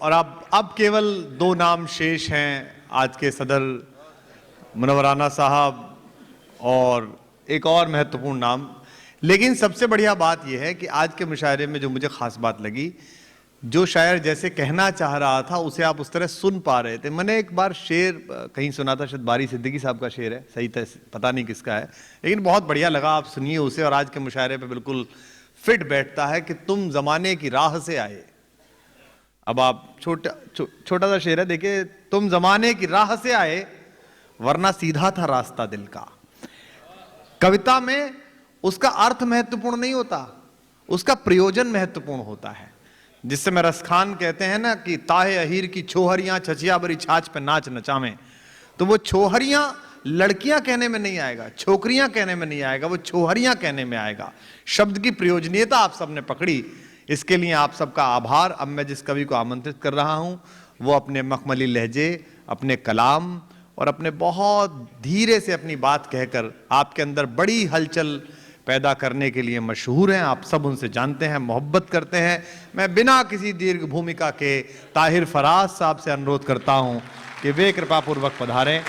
और अब केवल दो नाम शेष हैं, आज के सदर मुनव्वर राना साहब और एक और महत्वपूर्ण नाम। लेकिन सबसे बढ़िया बात यह है कि आज के मुशायरे में जो मुझे खास बात लगी, जो शायर जैसे कहना चाह रहा था उसे आप उस तरह सुन पा रहे थे। मैंने एक बार शेर कहीं सुना था, शायद बारी सिद्दीकी साहब का शेर है, सही पता नहीं किसका है, लेकिन बहुत बढ़िया लगा, आप सुनिए उसे। और आज के मुशायरे पे बिल्कुल फिट बैठता है कि तुम जमाने की राह से आए। अब आप छोटा सा शेर है, देखिए। तुम जमाने की राह से आए वरना सीधा था रास्ता दिल का। कविता में उसका अर्थ महत्वपूर्ण नहीं होता, उसका प्रयोजन महत्वपूर्ण होता है। जिससे में रसखान कहते हैं ना कि ताहे अहीर की छोहरियां छचिया बरी छाछ पे नाच नचावें, तो वो छोहरियां लड़कियां कहने में नहीं आएगा, छोकरियां कहने में नहीं आएगा, वो छोहरियां कहने में आएगा। शब्द की प्रयोजनीयता आप सबने पकड़ी, इसके लिए आप सबका आभार। अब मैं जिस कवि को आमंत्रित कर रहा हूं वो अपने मखमली लहजे, अपने कलाम और अपने बहुत धीरे से अपनी बात कहकर आपके अंदर बड़ी हलचल पैदा करने के लिए मशहूर हैं। आप सब उनसे जानते हैं, मोहब्बत करते हैं। मैं बिना किसी दीर्घ भूमिका के ताहिर फराज साहब से अनुरोध करता हूं कि वे कृपापूर्वक पधारें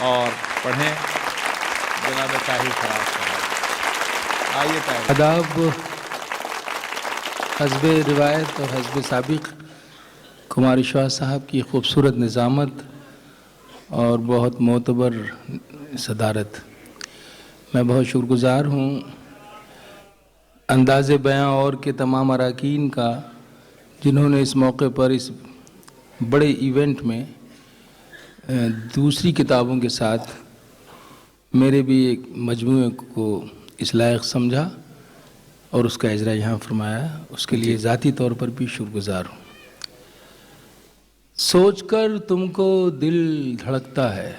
और पढ़ें। जनाब ताहिर फराज साहब, आइए। ताहिर आदाब। हस्बे रिवायत और हस्बे साबिक कुमार शाह साहब की खूबसूरत निज़ामत और बहुत मोतबर सदारत, मैं बहुत शुक्रगुज़ार हूँ अंदाज़े बयां और के तमाम अरकान का, जिन्होंने इस मौके पर इस बड़े इवेंट में दूसरी किताबों के साथ मेरे भी एक मजमूए को इस लायक समझा और उसका इजरा यहाँ फरमाया। उसके लिए ज़ाती तौर पर भी शुक्रगुज़ार हूँ। सोचकर तुमको दिल धड़कता है,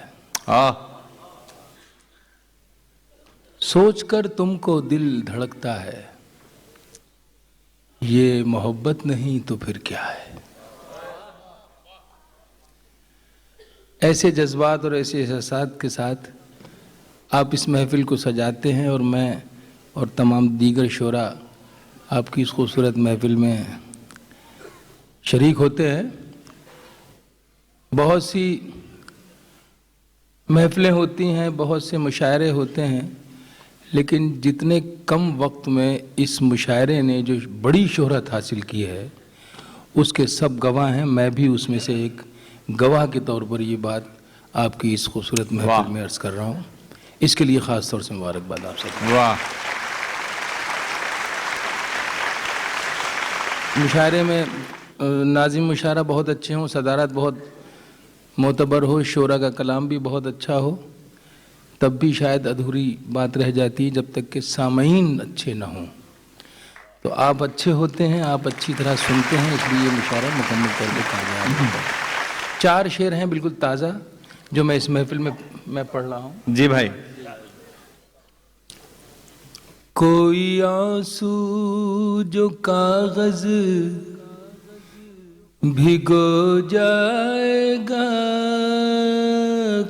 सोचकर तुमको दिल धड़कता है, ये मोहब्बत नहीं तो फिर क्या है। ऐसे जज्बात और ऐसे एहसास के साथ आप इस महफिल को सजाते हैं और मैं और तमाम दीगर शोरा आपकी इस खूबसूरत महफिल में शरीक होते हैं। बहुत सी महफिलें होती हैं, बहुत से मुशायरे होते हैं, लेकिन जितने कम वक्त में इस मुशायरे ने जो बड़ी शोहरत हासिल की है उसके सब गवाह हैं। मैं भी उसमें से एक गवाह के तौर पर ये बात आपकी इस खूबसूरत महफिल में अर्ज़ कर रहा हूँ। इसके लिए ख़ास तौर से मुबारकबाद आप सब। वाह। मुशायरे में नाज़िम मुशायरा बहुत अच्छे हों, सदारत बहुत मोतबर हो, शोरा का कलाम भी बहुत अच्छा हो, तब भी शायद अधूरी बात रह जाती है जब तक कि सामईन अच्छे ना हों। तो आप अच्छे होते हैं, आप अच्छी तरह सुनते हैं, इसलिए ये मुशायरा मुकम्मल करके कामयाब होगा। 4 शेर हैं बिल्कुल ताज़ा जो मैं इस महफिल में मैं पढ़ रहा हूँ। जी भाई। कोई आंसू जो कागज भिगो जाएगा,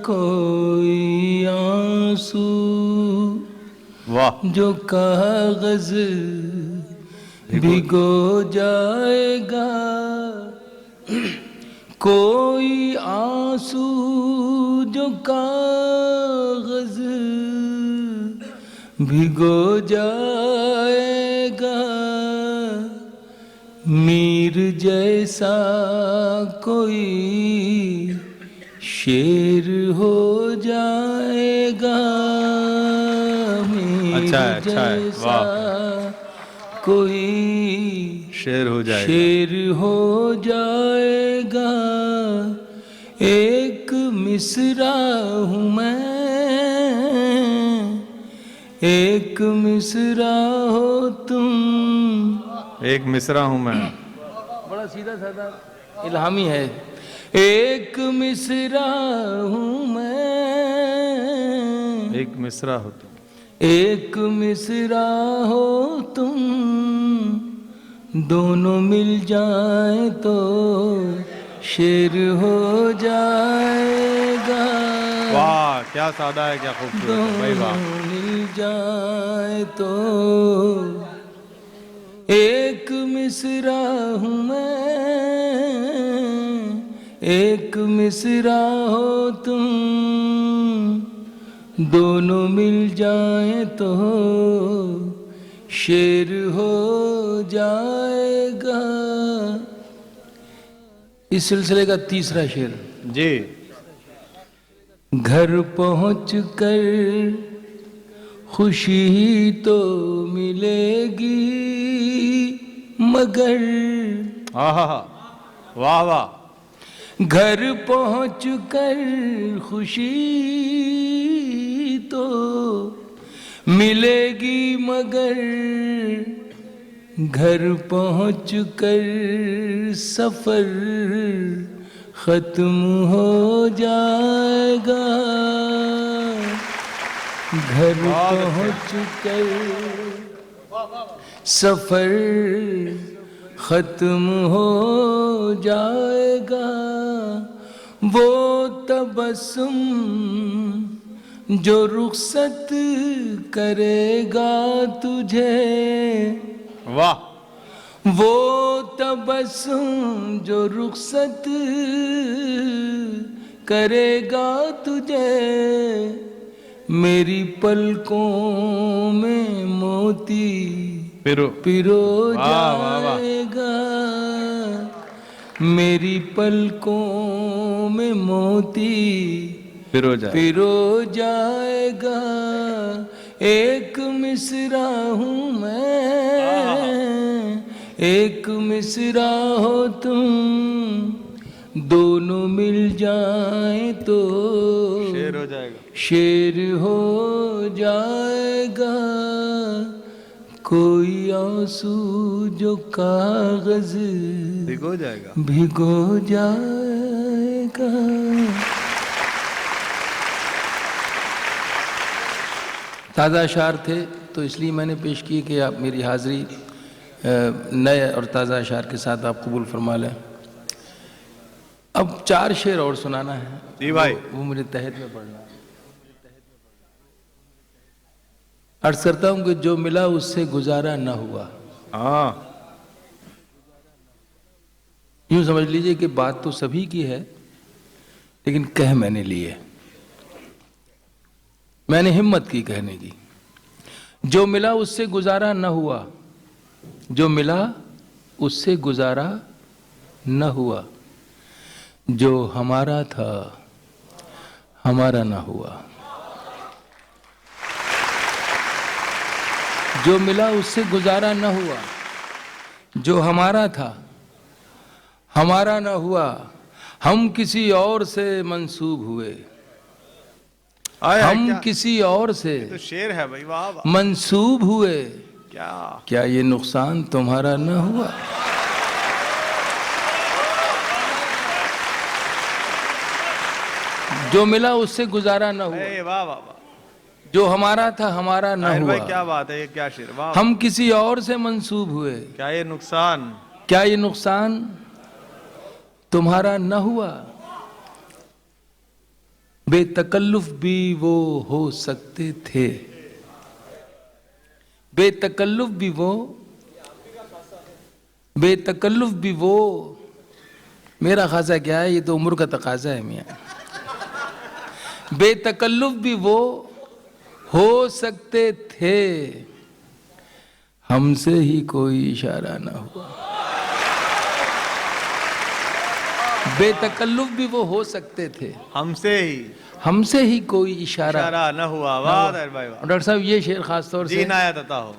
कोई आंसू वाह जो कागज भिगो जाएगा, कोई आंसू जो कागज भिगो जाएगा, मीर जैसा कोई शेर हो जाएगा, मीर जैसा कोई शेर हो जाएगा, शेर हो जाएगा। एक मिसरा हूँ मैं, एक मिसरा हो तुम। एक मिसरा हूँ मैं, बड़ा सीधा साधा इल्हामी है। एक मिसरा हूँ मैं, एक मिसरा हो तुम, एक मिसरा हो तुम, दोनों मिल जाए तो शेर हो जाएगा। वाह क्या सादा है, क्या खूबसूरत है भाई, वाह। मिल जाए तो एक मिसरा हूँ मैं, एक मिसरा हो तुम, दोनों मिल जाए तो शेर हो जाएगा। इस सिलसिले का तीसरा शेर। जी। घर पहुँच कर खुशी तो मिलेगी मगर, वाह वाह। घर पहुँच कर खुशी तो मिलेगी मगर, घर पहुँच कर सफर खत्म हो जाएगा। घर पहुँच कर सफर खत्म हो जाएगा। वो तबस्सुम जो रुखसत करेगा तुझे, वाह। वो तबस्सुम जो रुखसत करेगा तुझे, मेरी पलकों में मोती पिरो जाएगा। मेरी पलकों में मोती पिरो जाएगा। एक मिसरा हूँ मैं, एक मिसरा हो तुम, दोनों मिल जाए तो शेर हो जाएगा। शेर हो जाएगा। कोई आंसू जो कागज भिगो जाएगा, भिगो जाएगा। ताज़ा अशार थे तो इसलिए मैंने पेश किए कि आप मेरी हाज़िरी नए और ताज़ा अशार के साथ आप कबूल फरमा लें। अब 4 शेर और सुनाना है। जी भाई। वो मुझे तहत में पढ़ना है। अर्ज करता हूँ कि जो मिला उससे गुजारा न हुआ। हाँ, यूं समझ लीजिए कि बात तो सभी की है, लेकिन कह मैंने ली है। मैंने हिम्मत की कहने की। जो मिला उससे गुजारा न हुआ, जो मिला उससे गुजारा न हुआ, जो हमारा था हमारा न हुआ। जो मिला उससे गुजारा न हुआ, जो हमारा था हमारा न हुआ, हम किसी और से मंसूब हुए। हम किसी और से तो शेर है भाई। वाह वाह। मंसूब हुए। क्या ये नुकसान तुम्हारा न हुआ? जो मिला उससे गुजारा न हुआ, वाह वाह वाह। जो हमारा था हमारा न हुआ। भाई क्या बात है, ये क्या शेर। वाह। हम किसी और से मंसूब हुए। क्या ये नुकसान तुम्हारा न हुआ। बेतकल्लुफ भी वो हो सकते थे। बेतकल्लुफ भी वो मेरा खासा क्या है, ये तो उम्र का तकाजा है मियां। बेतकल्लुफ भी वो हो सकते थे, हमसे ही कोई इशारा ना हुआ। बेतकल्लुफ भी वो हो सकते थे, हमसे ही कोई इशारा न हुआ। वाह भाई वाह। डॉक्टर साहब ये शेर खास तौर से इनायत अता हो।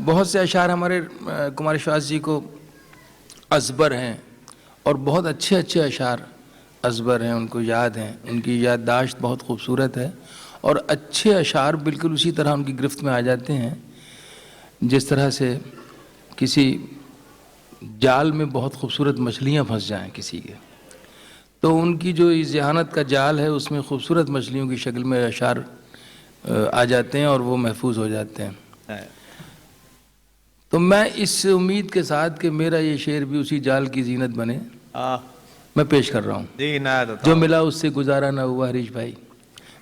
बहुत से अशार हमारे कुमार श्वास जी को अज़बर हैं और बहुत अच्छे अच्छे अशार अज़बर हैं, उनको याद हैं, उनकी याददाश्त बहुत खूबसूरत है और अच्छे अशार बिल्कुल उसी तरह उनकी गिरफ्त में आ जाते हैं जिस तरह से किसी जाल में बहुत खूबसूरत मछलियाँ फंस जाएं किसी के, तो उनकी जो इस जहानत का जाल है उसमें खूबसूरत मछलियों की शक्ल में अशार आ जाते हैं और वो महफूज हो जाते हैं। तो मैं इस उम्मीद के साथ कि मेरा ये शेर भी उसी जाल की जीनत बने, मैं पेश कर रहा हूँ। जो मिला उससे गुजारा ना हुआ हरीश भाई,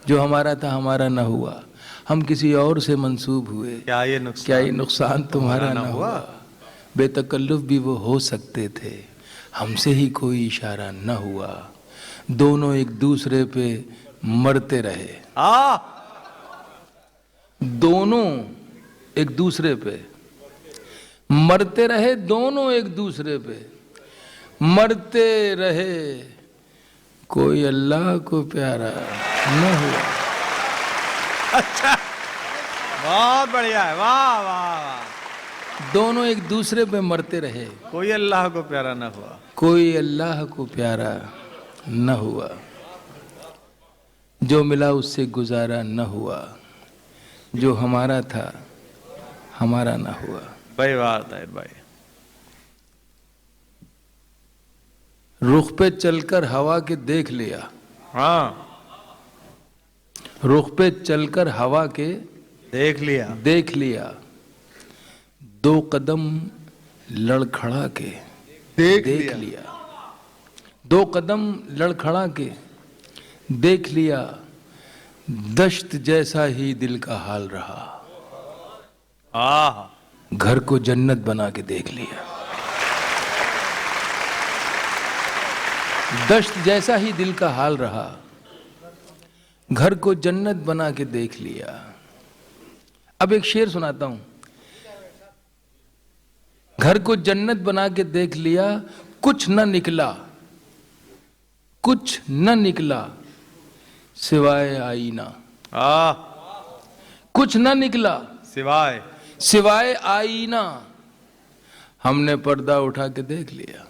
जो हमारा था हमारा ना हुआ, हम किसी और से मंसूब हुए। क्या ये नुकसान तुम्हारा ना हुआ। बेतकल्लुफ भी वो हो सकते थे, हमसे ही कोई इशारा न हुआ, दोनों एक दूसरे पे मरते रहे। दोनों एक दूसरे पे मरते रहे, दोनों एक दूसरे पे मरते रहे, कोई अल्लाह को प्यारा न हुआ। अच्छा, बहुत बढ़िया है, वाह वाह वाह। दोनों एक दूसरे पे मरते रहे, कोई अल्लाह को प्यारा न हुआ, कोई अल्लाह को प्यारा न हुआ, जो मिला उससे गुजारा न हुआ, जो हमारा था हमारा न हुआ। भाई वाह ताहिर भाई। रुख पे चलकर हवा के देख लिया, हाँ, रुख पे चलकर हवा के देख लिया, दो कदम लड़खड़ा के देख लिया, दो कदम लड़खड़ा के देख लिया, दश्त जैसा ही दिल का हाल रहा। घर को जन्नत बना के देख लिया, दश्त जैसा ही दिल का हाल रहा, घर को जन्नत बना के देख लिया। अब एक शेर सुनाता हूं। घर को जन्नत बना के देख लिया, कुछ न निकला, कुछ न निकला सिवाय आईना। कुछ न निकला सिवाय आईना, हमने पर्दा उठा के देख लिया।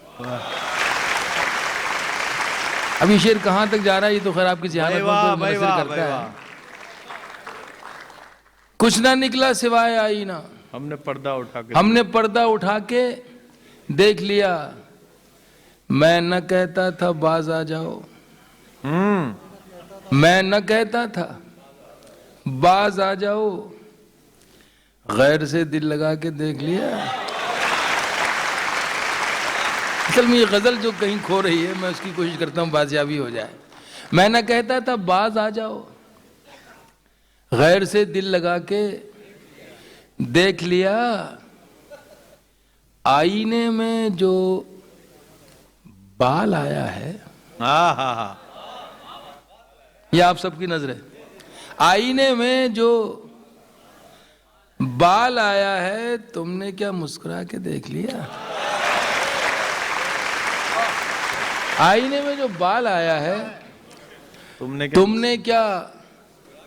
अब ये शेर कहां तक जा रहा है ये तो खैर आपकी ज़हानत पर मुनहसर करता है। कुछ ना निकला सिवाय आईना, हमने पर्दा उठा के देख लिया। मैं न कहता था बाज आ जाओ, मैं न कहता था बाज आ जाओ, गैर से दिल लगा के देख लिया। असल में ये गजल जो कहीं खो रही है, मैं उसकी कोशिश करता हूँ बाजियाबी हो जाए। मैं न कहता था बाज आ जाओ, गैर से दिल लगा के देख लिया। आईने में जो बाल आया है, ये आप सबकी नजर है। आईने में जो बाल आया है, तुमने क्या मुस्कुरा के देख लिया? आईने में जो बाल आया है, तुमने क्या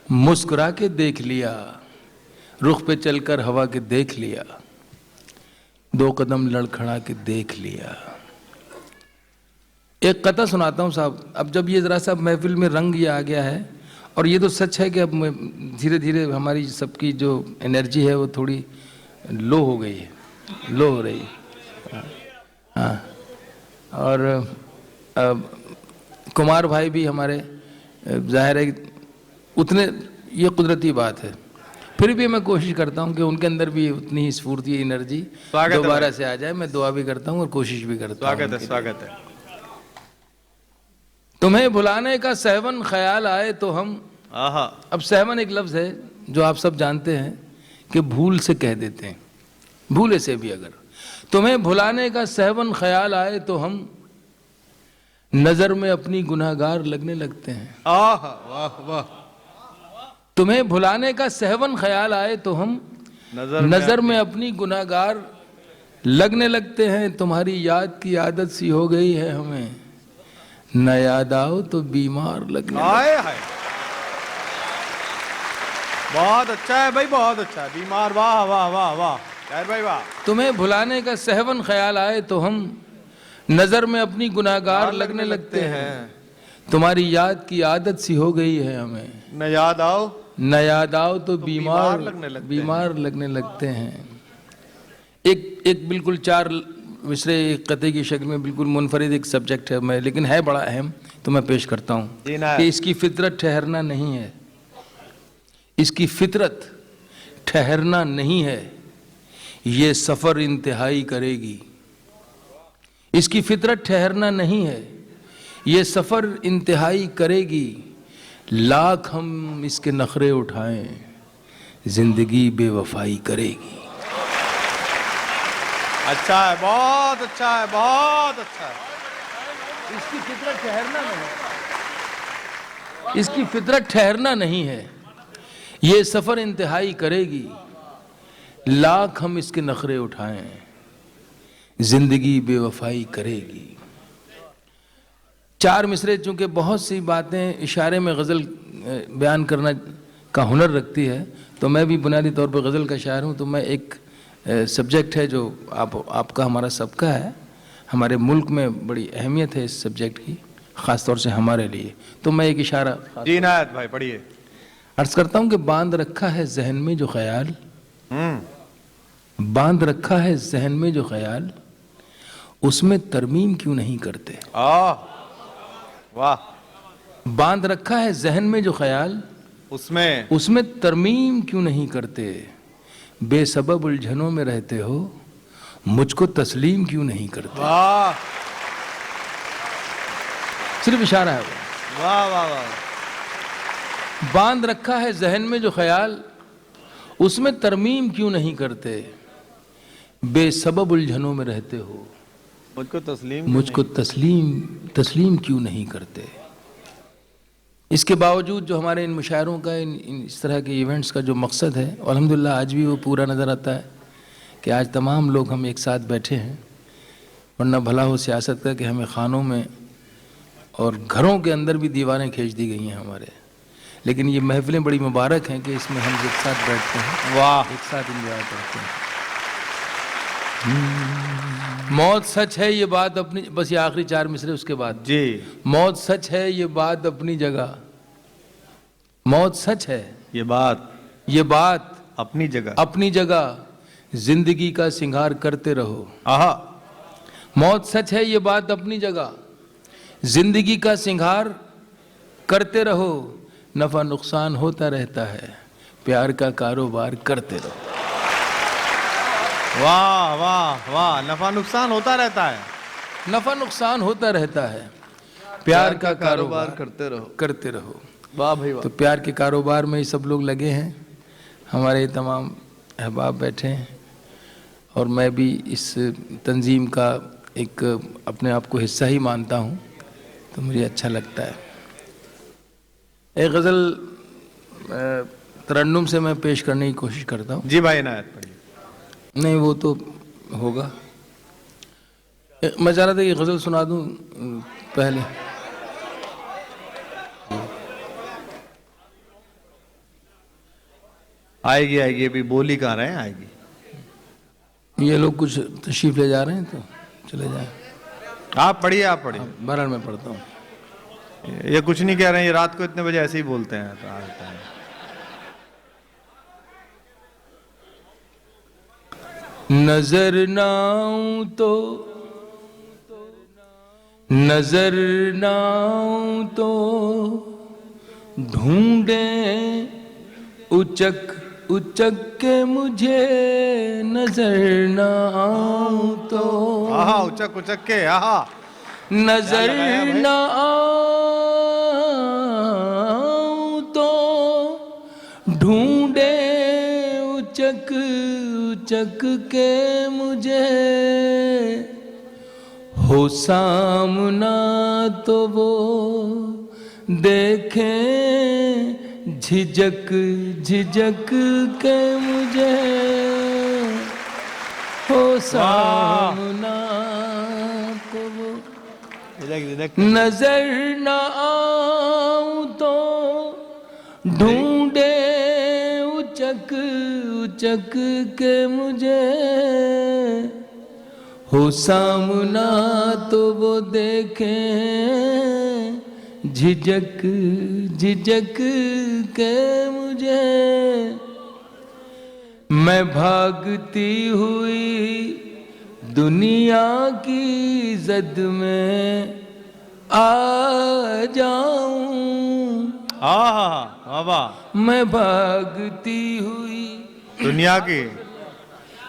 मुस्कुरा के देख लिया? रुख पे चलकर हवा के देख लिया, दो कदम लड़खड़ा के देख लिया। एक कथा सुनाता हूँ साहब। अब जब ये जरा सा महफिल में रंग ये आ गया है, और ये तो सच है कि अब धीरे धीरे हमारी सबकी जो एनर्जी है वो थोड़ी लो हो गई है, लो हो रही है। हाँ, और कुमार भाई भी हमारे, जाहिर है उतने, ये कुदरती बात है, फिर भी मैं कोशिश करता हूँ कि उनके अंदर भी उतनी ही स्फूर्ति, एनर्जी दोबारा से आ जाए। मैं दुआ भी करता हूँ और कोशिश भी करता हूँ। स्वागत है। तुम्हें भुलाने का सहवन ख्याल आए तो हम, अब सहवन एक लफ्ज है जो आप सब जानते हैं कि भूल से कह देते हैं, भूले से भी। अगर तुम्हें भुलाने का सहवन ख्याल आए तो हम नजर में अपनी गुनाहगार लगने लगते हैं। वाह वाह। तुम्हें भुलाने का सहवन ख्याल आए तो हम नजर में अपनी गुनाहगार लगने लगते हैं। तुम्हारी याद की आदत सी हो गई है हमें, न याद आओ तो बीमार लगने लगते। बहुत अच्छा है भाई, बहुत अच्छा है। बीमार, वाह वाह वाह वाह भाई वाह। तुम्हें भुलाने का सहवन ख्याल आए तो हम नजर में अपनी गुनाहगार लगने लगते हैं। तुम्हारी याद की आदत सी हो गई है हमें, न याद आओ तो बीमार लगने लगते हैं। एक बिल्कुल 4 मिसरे कते की शक्ल में बिल्कुल मुनफरिद एक सब्जेक्ट है, मैं लेकिन है बड़ा अहम, तो मैं पेश करता हूँ कि इसकी फितरत ठहरना नहीं है, इसकी फितरत ठहरना नहीं है, ये सफर इंतहाई करेगी। इसकी फितरत ठहरना नहीं है, ये सफर इंतहाई करेगी। लाख हम इसके नखरे उठाएं, जिंदगी बेवफाई करेगी। अच्छा है, बहुत अच्छा है, बहुत अच्छा है। इसकी फितरत ठहरना नहीं, इसकी फितरत ठहरना नहीं है। ये सफर इंतहाई करेगी, लाख हम इसके नखरे उठाएं, जिंदगी बेवफाई करेगी। चार मिसरे चूंकि बहुत सी बातें इशारे में गज़ल बयान करना का हुनर रखती है, तो मैं भी बुनियादी तौर पर गज़ल का शायर हूँ। तो मैं एक सब्जेक्ट है जो आपका हमारा सबका है, हमारे मुल्क में बड़ी अहमियत है इस सब्जेक्ट की, ख़ास तौर से हमारे लिए। तो मैं एक इशारा जी इनायत भाई पढ़िए। अर्ज़ करता हूँ कि बांध रखा है जहन में जो ख्याल, बांध रखा है जहन में जो ख्याल, उसमें तरमीम क्यों नहीं करते। वाह। बांध रखा है जहन में जो ख्याल, उसमें तरमीम क्यों नहीं करते। बेसबब उलझनों में रहते हो, मुझको तस्लीम क्यों नहीं करते। वाह, सिर्फ इशारा है वो। वाह वाह वाह। बांध रखा है जहन में जो ख्याल, उसमें तरमीम क्यों नहीं करते। बेसबब उलझनों में रहते हो, मुझको तस्लीम क्यों नहीं करते। इसके बावजूद जो हमारे इन मुशायरों का, इस तरह के इवेंट्स का जो मकसद है, अल्हम्दुलिल्लाह आज भी वो पूरा नज़र आता है कि आज तमाम लोग हम एक साथ बैठे हैं। वरना भला हो सियासत का कि हमें खानों में और घरों के अंदर भी दीवारें खींच दी गई हैं हमारे, लेकिन ये महफिलें बड़ी मुबारक हैं कि इसमें हम एक साथ बैठते हैं, वाह, एक साथ इंजॉय करते हैं। मौत सच है ये बात अपनी, बस ये आखिरी चार मिसरे उसके बाद जी। मौत सच है ये बात अपनी जगह, मौत सच है ये बात अपनी जगह, जिंदगी का सिंगार करते रहो। आहा। मौत सच है ये बात अपनी जगह, जिंदगी का सिंगार करते रहो। नफा नुकसान होता रहता है, प्यार का कारोबार करते रहो। वाह वाह वाह। नफा नुकसान होता रहता है, नफा नुकसान होता रहता है, प्यार का कारोबार करते रहो। वाह भाई वाह। तो प्यार के कारोबार में ही सब लोग लगे हैं, हमारे तमाम अहबाब बैठे हैं, और मैं भी इस तंजीम का एक अपने आप को हिस्सा ही मानता हूँ, तो मुझे अच्छा लगता है। एक गज़ल तरन्नुम से मैं पेश करने की कोशिश करता हूँ। जी भाई इनायत पढ़िए। नहीं वो तो होगा, मैं चाह रहा था कि गज़ल सुना दूँ पहले। आएगी आएगी, अभी बोली कहाँ रहे हैं, आएगी। ये लोग कुछ तशरीफ ले जा रहे हैं तो चले जाए। आप पढ़िए, आप पढ़िए। बहरहाल मैं पढ़ता हूँ। ये कुछ नहीं कह रहे हैं, ये रात को इतने बजे ऐसे ही बोलते हैं तो आता है। नजर ना आऊं तो, नजर ना आऊं तो ढूंढे उचक उचक के मुझे, नजर ना आऊं तो। आहा, उचक उचक के, आहा। नजर ना आऊं तो ढूंढे उचक उचक के मुझे, हो सामना तो वो देखें झिझक झिझक के मुझे, हो सामना तो वो नजर न आऊं तो ढूंढे उचक उचक के मुझे, हो सामना तो वो देखें झिझक झिझक के मुझे। मैं भागती हुई दुनिया की जद में आ जाऊं, आहा, मैं भागती हुई दुनिया की,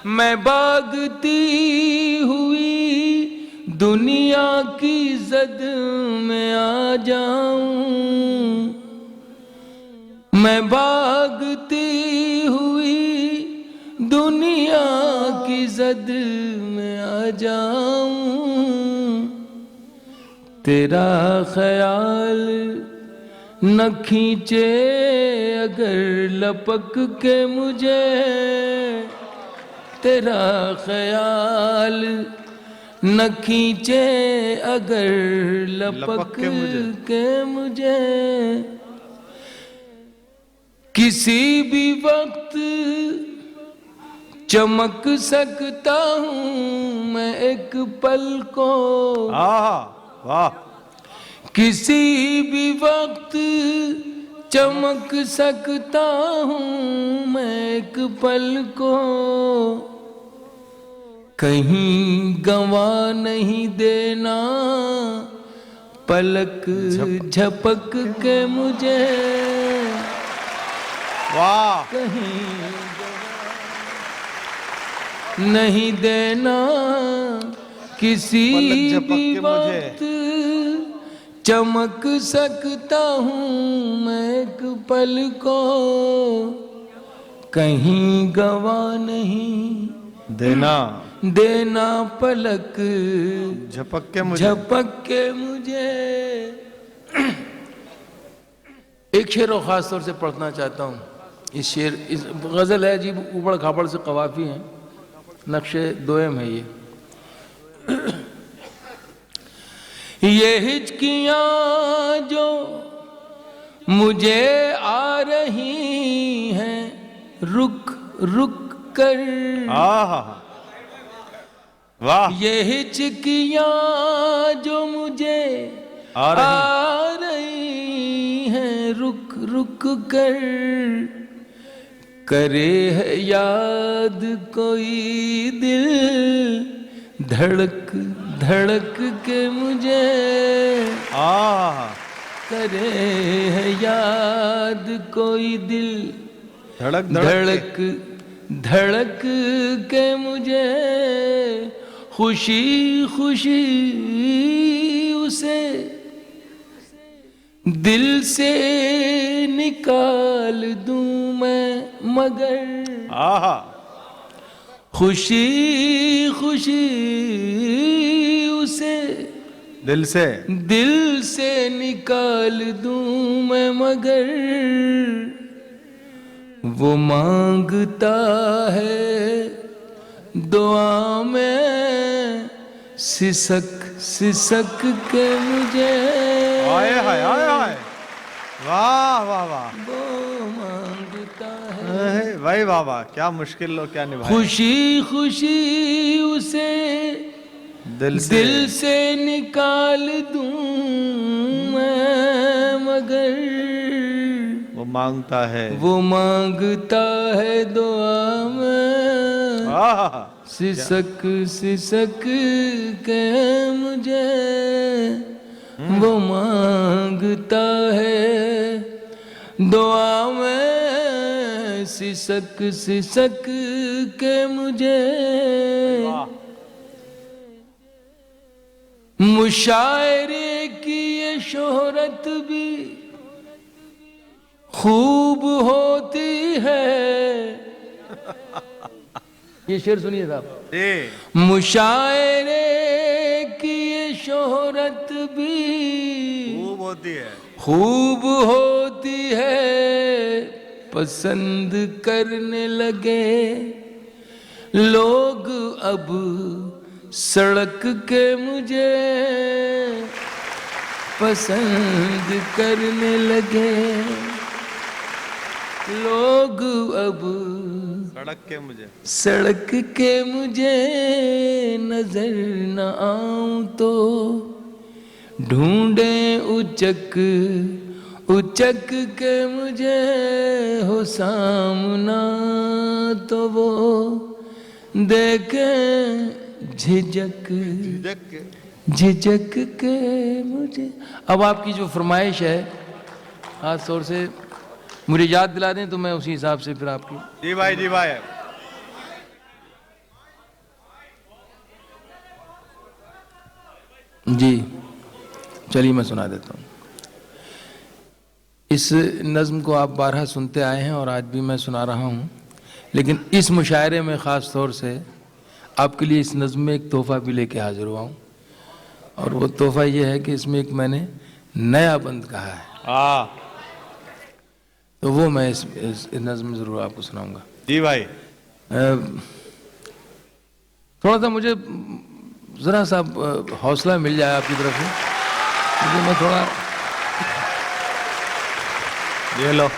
मैं भागती हुई दुनिया की जद में आ जाऊं, मैं भागती हुई दुनिया की जद में जाऊं, तेरा ख्याल न खींचे अगर लपक के मुझे, तेरा ख्याल न खींचे अगर लपक के मुझे। किसी भी वक्त चमक सकता हूँ मैं एक पल को, वाह, किसी भी वक्त चमक सकता हूँ मैं एक पल को, कहीं गंवा नहीं देना पलक झपक के मुझे। वाह, कहीं नहीं देना किसी भी वक्त चमक सकता हूँ मैं एक पल को, कहीं गवा नहीं देना पलक झपक के मुझे। एक शेर और ख़ास तौर से पढ़ना चाहता हूँ। इस शेर, इस गज़ल है जी, ऊबड़ खाबड़ से कवाफी हैं, नक्शे दोयम है ये हिचकियाँ जो मुझे आ रही हैं रुक रुक कर, वाह, ये हिचकियाँ जो मुझे आ रही हैं रुक रुक कर, करे है याद कोई दिल धड़क धड़क के मुझे, करे है याद कोई दिल धड़क धड़क के मुझे, खुशी खुशी उसे दिल से निकाल दूं मैं मगर, खुशी खुशी उसे दिल से निकाल दूं मैं मगर, वो मांगता है दुआ में सिसक सिसक के मुझे। आए हाय आए हाय, वाह वाह वाह, वो मांगता है, भाई वाह वाह, क्या मुश्किल लो क्या निभाया। खुशी खुशी उसे दिल से निकाल दूं मैं मगर, वो मांगता है दुआ में सिसक सिसक के मुझे, वो मांगता है दुआ में सिसक सिसक के मुझे। मुशायरे की ये शोहरत भी खूब होती है, ये शेर सुनिए साहब। मुशायरे की ये शोहरत भी खूब होती है, पसंद करने लगे लोग अब सड़क के मुझे, पसंद करने लगे लोग अब सड़क के मुझे, नजर न आऊं तो ढूंढे उचक उचक के मुझे, हो सामना तो वो देखे झिझक के मुझे। अब आपकी जो फरमाइश है खास तौर से मुझे याद दिला दें तो मैं उसी हिसाब से फिर आपकी। जी भाई जी चलिए मैं सुना देता हूँ। इस नज़्म को आप 12 सुनते आए हैं और आज भी मैं सुना रहा हूँ, लेकिन इस मुशायरे में ख़ास तौर से आपके लिए इस नज़्म में एक तोहफा भी लेके हाजिर हुआ हूँ, और वो तोहफा ये है कि इसमें एक मैंने नया बंद कहा है, तो वो मैं इस नज़्म में ज़रूर आपको सुनाऊंगा। जी भाई। थोड़ा सा मुझे ज़रा सा हौसला मिल जाए आपकी तरफ से, क्योंकि मैं थोड़ा, ये लो,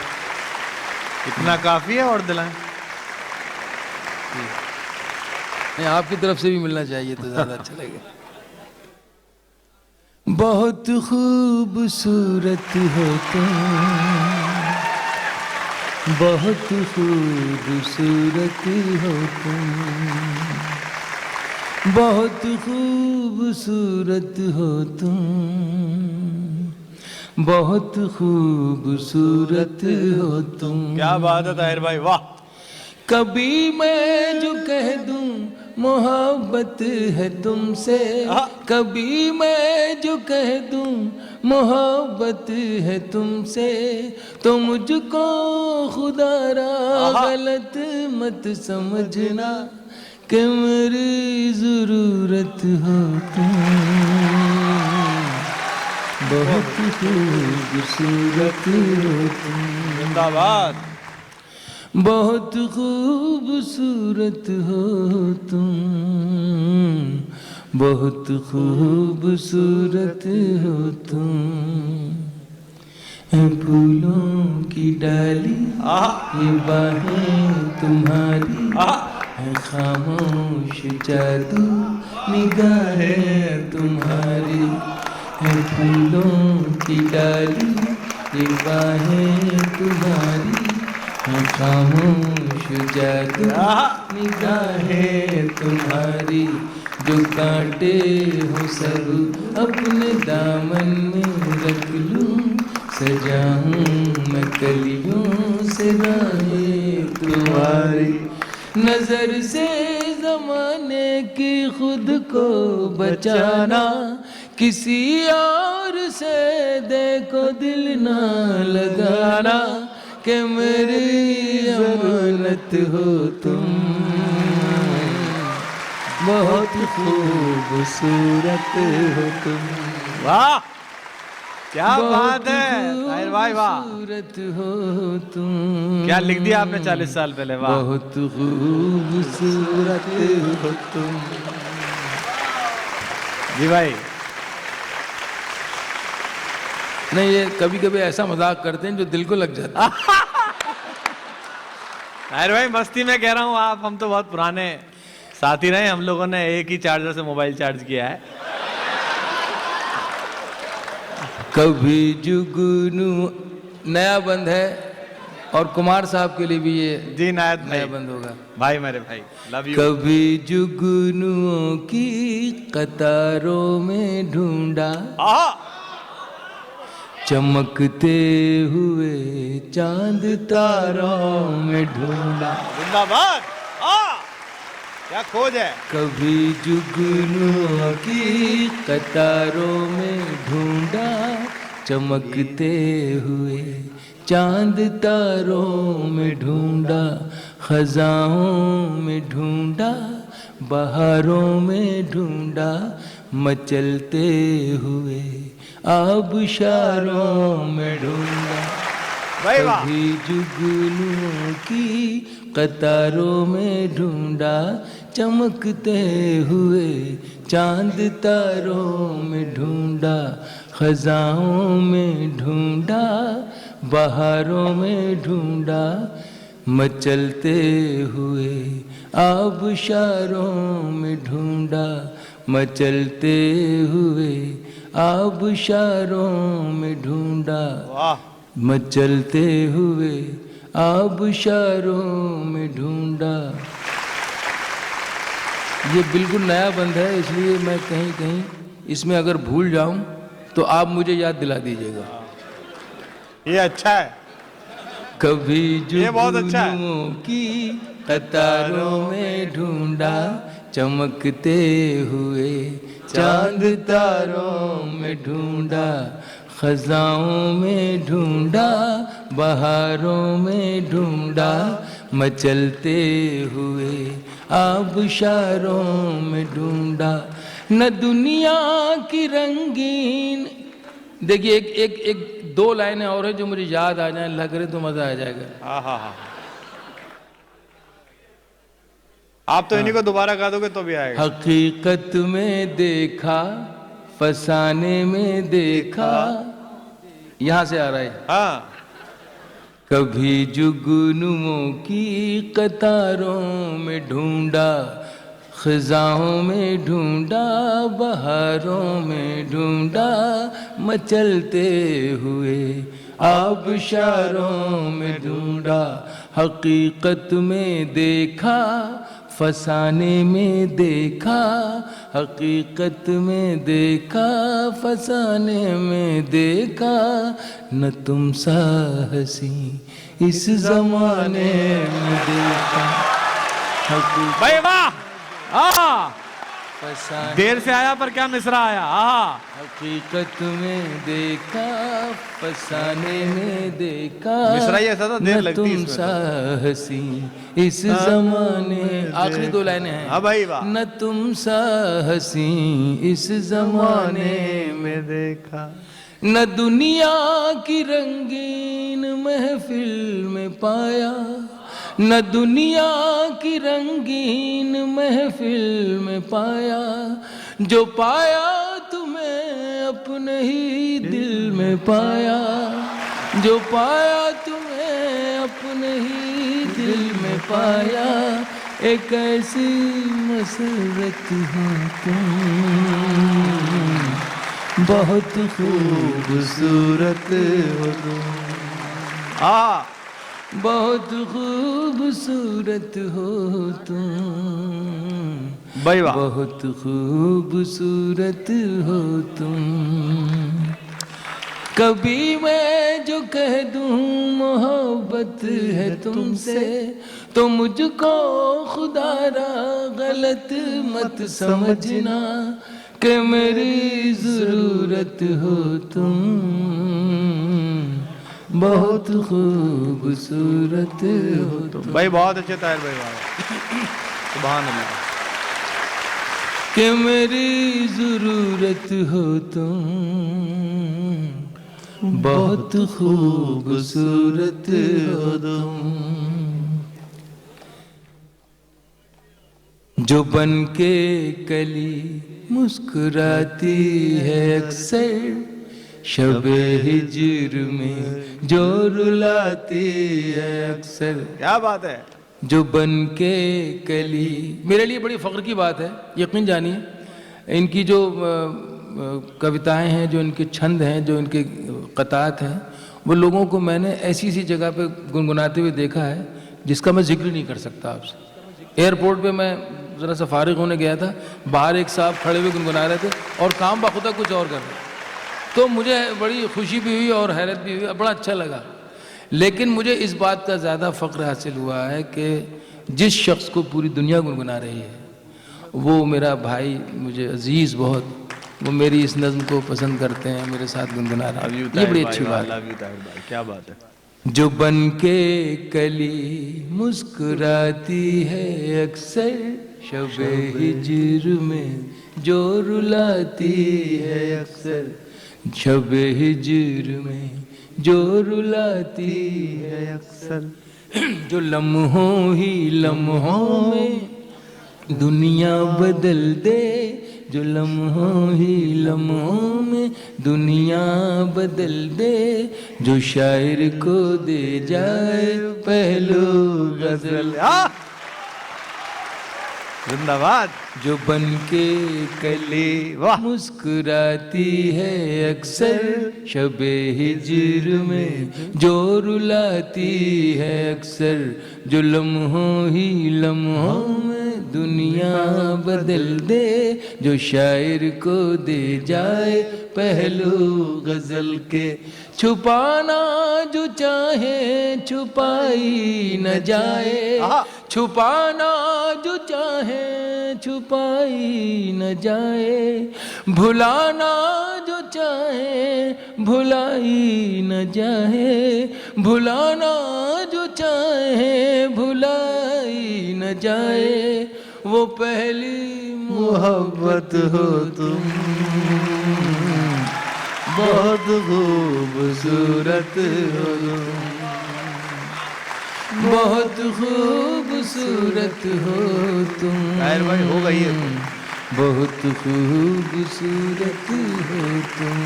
इतना काफी है और दिलाएं? नहीं, आपकी तरफ से भी मिलना चाहिए तो ज़्यादा अच्छा लगेगा। बहुत खूबसूरत हो तुम, बहुत खूबसूरत हो तुम, बहुत खूबसूरत हो तुम, बहुत खूबसूरत हो तुम। क्या बात है ताहिर भाई, वाह। कभी मैं जो कह दूं मोहब्बत है तुमसे, कभी मैं जो कह दूं मोहब्बत है तुमसे, तो मुझको खुदारा गलत मत समझना कि मेरी जरूरत हो तुम, बहुत खूबसूरत हो तुम, जिंदाबाद। बहुत खूबसूरत हो तुम, बहुत खूबसूरत हो तुम। है फूलों की डाली ये बाहें तुम्हारी, है खामोश जादू निगाहें तुम्हारी, है फूलों की डाली ये बाहें तुम्हारी, खामोश जादू निगाहें तुम्हारी, जो कांटे हो सब अपने दामन में रख लूं, सजाऊं मैं कलियों से राहें तुम्हारी, नजर से जमाने की खुद को बचाना, किसी और से देखो दिल ना लगाना, कि मेरी अमानत हो तुम, बहुत खूबसूरत हो तुम। वाह, क्या बात है ताहिर भाई, वाह। खूबसूरत हो तुम, क्या लिख दिया आपने 40 साल पहले, वाह। बहुत खूबसूरत हो तुम। जी भाई। नहीं, ये कभी कभी ऐसा मजाक करते हैं जो दिल को लग जाता है। ताहिर भाई मस्ती में कह रहा हूँ, आप हम तो बहुत पुराने साथी रहे, हम लोगों ने एक ही चार्जर से मोबाइल चार्ज किया है। कभी जुगनू नया बंद है, और कुमार साहब के लिए भी ये जी नायत नया भाई, बंद होगा। भाई मेरे भाई, लव यू। कभी जुगनुओं की कतारों में ढूंढा, चमकते हुए चांद तारों में ढूंढा, जिंदाबाद। क्या खोज है। कभी जुगनुओं की कतारों में ढूंढा, चमकते हुए चांद तारों में ढूंढा, खजाओं में ढूंढा, बहारों में ढूंढा, मचलते हुए आबशारों में ढूंढा, कभी जुगनुओं की कतारों में ढूंढा, चमकते हुए चांद तारों में ढूंढा, खजाओं में ढूंढा, बहारों में ढूंढा, मचलते हुए आबशारों में ढूंढा, मचलते हुए आबशारों में ढूंढा, मचलते हुए आबशारों में ढूंढा। ये बिल्कुल नया बंद है, इसलिए मैं कहीं कहीं इसमें अगर भूल जाऊं तो आप मुझे याद दिला दीजिएगा। ये अच्छा है, कभी ये बहुत अच्छा है। जुगनुओं की कतारों में ढूंढा, चमकते हुए चांद तारों में ढूंढा, खजाओं में ढूंढा, बहारों में ढूंढा, मचलते हुए आबशारों में ढूंढा, न दुनिया की रंगीन। देखिए एक दो लाइनें और है जो मुझे याद आ जाए, लग रहे तो मजा आ जाएगा। हाँ, आप तो इन्हीं को दोबारा गा दोगे तो भी आएगा। हकीकत में देखा, फसाने में देखा, यहां से आ रहा है। हाँ, कभी जुगनुओं की कतारों में ढूंढा, खिजाओं में ढूंढा, बहारों में ढूंढा, मचलते हुए आबशारों में ढूंढा। हकीकत में देखा, फसाने में देखा, हकीकत में देखा, फसाने में देखा, न तुम सा हसी इस जमाने में देखा। भाई वाह, फसाने देर से आया पर क्या मिसरा आया। हकीकत में देखा, फसाने में देखा, मिसरा ही ऐसा था, देर न लगती तुम इसमें तो। सा हसी इस जमाने। आखिरी दो लाइनें हैं। हाँ भाई वाह। न तुम सा हसी इस जमाने में देखा, न दुनिया की रंगीन महफिल में पाया, न दुनिया की रंगीन महफिल में पाया, जो पाया तुम्हें अपने ही दिल में पाया, जो पाया तुम्हें अपने ही दिल में पाया। एक ऐसी मसरत हो तुम, बहुत खूबसूरत हो तुम, बहुत खूबसूरत हो तुम, भाई वाह। बहुत खूबसूरत हो तुम। कभी मैं जो कह दूं मोहब्बत है तुमसे, तो मुझको खुदारा गलत मत समझना, कि मेरी जरूरत हो तुम, बहुत खूबसूरत हो तुम। भाई बहुत अच्छे ताहिर भाई वाह, सुभान अल्लाह। कि मेरी जरूरत हो तुम, बहुत खूबसूरत हो तुम। जो बन के कली मुस्कुराती है अक्सर, शबे हिज्र में जो रुलाती है अक्सर। क्या बात है। जो बन के कली, मेरे लिए बड़ी फ़ख्र की बात है, यकीन जानिए। इनकी जो कविताएं हैं, जो इनके छंद हैं, जो इनके क़तात हैं, वो लोगों को मैंने ऐसी सी जगह पे गुनगुनाते हुए देखा है जिसका मैं जिक्र नहीं कर सकता आपसे। एयरपोर्ट पे मैं ज़रा सा फारिग होने गया था, बाहर एक साहब खड़े हुए गुनगुना रहे थे और काम बाखुदा कुछ और कर रहे थे, तो मुझे बड़ी खुशी भी हुई और हैरत भी हुई, बड़ा अच्छा लगा। लेकिन मुझे इस बात का ज़्यादा फ़ख्र हासिल हुआ है कि जिस शख्स को पूरी दुनिया गुनगुना रही है, वो मेरा भाई, मुझे अजीज़ बहुत, वो मेरी इस नज़्म को पसंद करते हैं, मेरे साथ गुनगुना रहे हैं। ये बड़ी अच्छी बात है। क्या बात है। जो बन के कली मुस्कुराती है अक्सर, शबे हिज्र में जो रुलाती है अक्सर, शबे हिज्र में जो रुलाती है अक्सर। जो लम्हों ही लम्हों में दुनिया बदल दे, जो लम्हों ही लम्हों में दुनिया बदल दे, जो शायर को दे जाए पहलू गजल। जिंदाबाद। जो बन के कली वाह। मुस्कुराती है अक्सर, शबे हिज्र में जो रुलाती है अक्सर, जो लम्हों ही लम्हों में दुनिया बदल दे, जो शायर को दे जाए पहलू गजल के। छुपाना जो चाहे छुपाई न जाए, छुपाना जो चाहे छुपाई न जाए, भुलाना जो चाहे भुलाई न जाए, भुलाना जो चाहे भुलाई न जाए। वो पहली मोहब्बत हो तुम, बहुत खूबसूरत हो तुम, बहुत खूबसूरत हो तुम। ताहिर भाई हो गई है बहुत खूबसूरत हो तुम।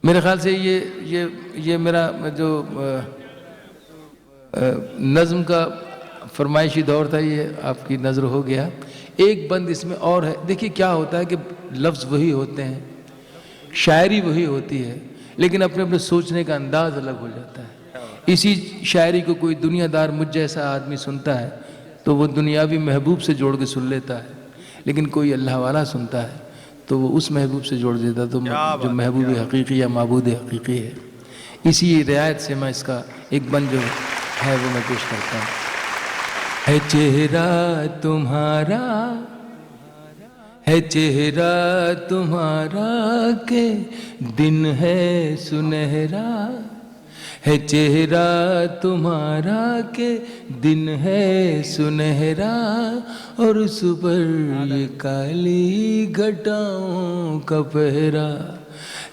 मेरे ख्याल से ये मेरा जो नज़्म का फरमाइशी दौर था, ये आपकी नज़र हो गया। एक बंद इसमें और है। देखिए क्या होता है कि लफ्ज़ वही होते हैं, शायरी वही होती है, लेकिन अपने अपने सोचने का अंदाज़ अलग हो जाता है। इसी शायरी को कोई दुनियादार मुझ जैसा आदमी सुनता है तो वो दुनियावी महबूब से जोड़ के सुन लेता है, लेकिन कोई अल्लाह वाला सुनता है तो वो उस महबूब से जोड़ देता है, तो जो महबूब हकीकी या माबूद हकीकी है। इसी रियायत से मैं इसका एक बंद जो है वो मैं पेश करता हूँ। है चेहरा तुम्हारा, है चेहरा तुम्हारा के दिन है सुनहरा, है चेहरा तुम्हारा के दिन है सुनहरा, और उस पर ये काली घटाओं का पहरा।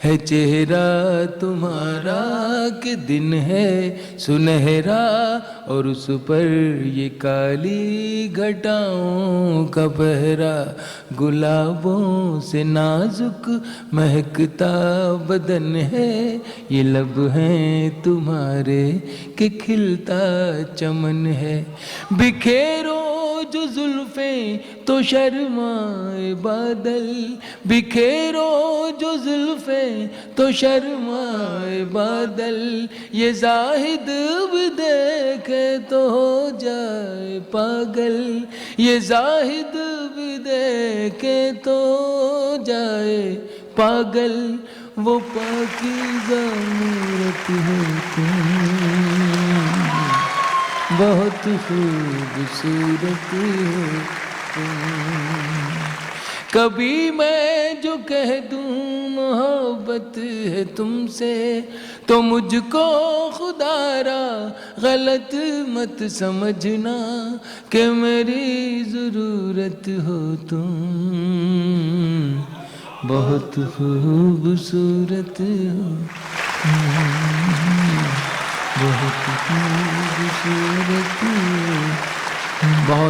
है चेहरा तुम्हारा के दिन है सुनहरा, और उस पर ये काली घटाओं का पहरा। गुलाबों से नाजुक महकता बदन है, ये लब हैं तुम्हारे कि खिलता चमन है। बिखेरो जो जुल्फें तो शर्माए बादल, बिखेरो जो जुल्फें तो शर्माए बादल, ये जाहिद भी देखे तो हो जाए पागल, ये जाहिद भी देखे तो हो जाए पागल। वो पाकीज़ा मूरत है तुम, बहुत खूबसूरत हो तुम। कभी मैं जो कह दूं मोहब्बत है तुमसे, तो मुझको खुदारा गलत मत समझना कि मेरी ज़रूरत हो तुम, बहुत खूबसूरत हो, बहुत खूबसूरत हो, बहुत